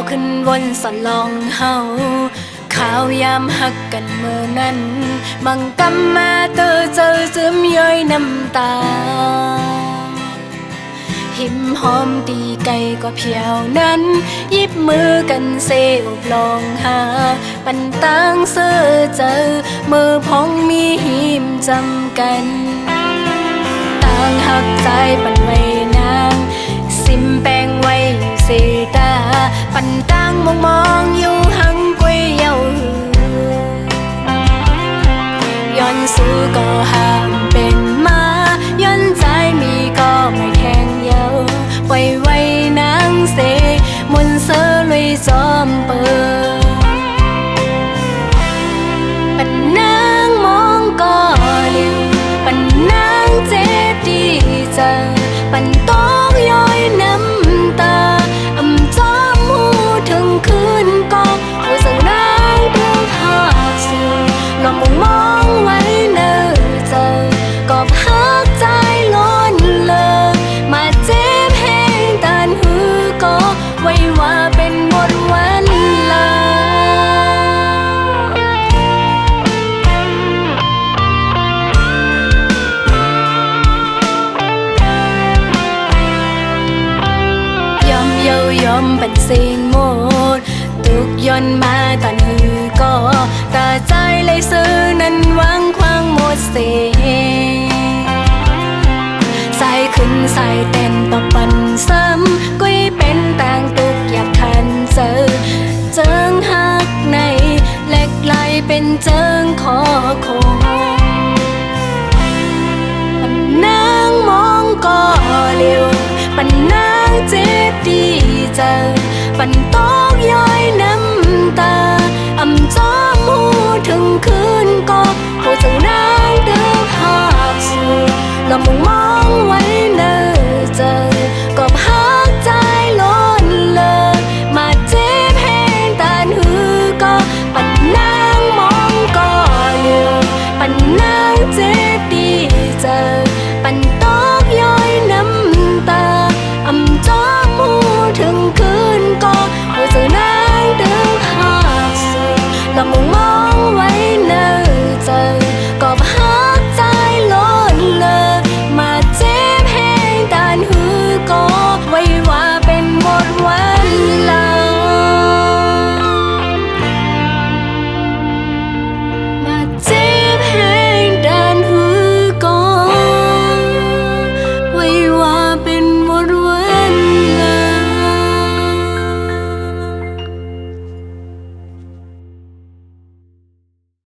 ขึ้นวนสลองเฮาข่าวยามหักกันเมื่อนั้นบังกำมาเตอเจอซึมย้อยน้ำตาหิมหอมตีไก่ก็เพียวนั้นยิบมือกันเซอุบลองหาปันตั้งเสื้อเจอมือพองมีหิมจำกันต่างหักใจปันไว้นางซิมแปงไว้อยู่เสตาปันตั้งมองอยู่หังกวยเย้าย้อนสู้ก็ห้ามเป็นมาย้อนใจมีก็ไม่แทงเย้าปล่อยไว้นางเสมุนเสือลุยจอมเปิดปันนางมองก็ลิวปันนางเจ็บดีใจปันต้องย้อยน้ำตาอำจอมหูถึงคืนก็ผู้สั่งนางเดือดหากสูลองมองไว้เนื้อใจก็พักใจล้นเลยมาเจ็บแห้งตานหือก็ไว้ว่าเป็นบทวันลายอมเป็นสิ่งหมดตุกย้อนมาตอนหือก็ตาใจเลยซื้อนั้นวางควางหมดเสียสายขึ้นสายเต้นต่อปันซ้ำก็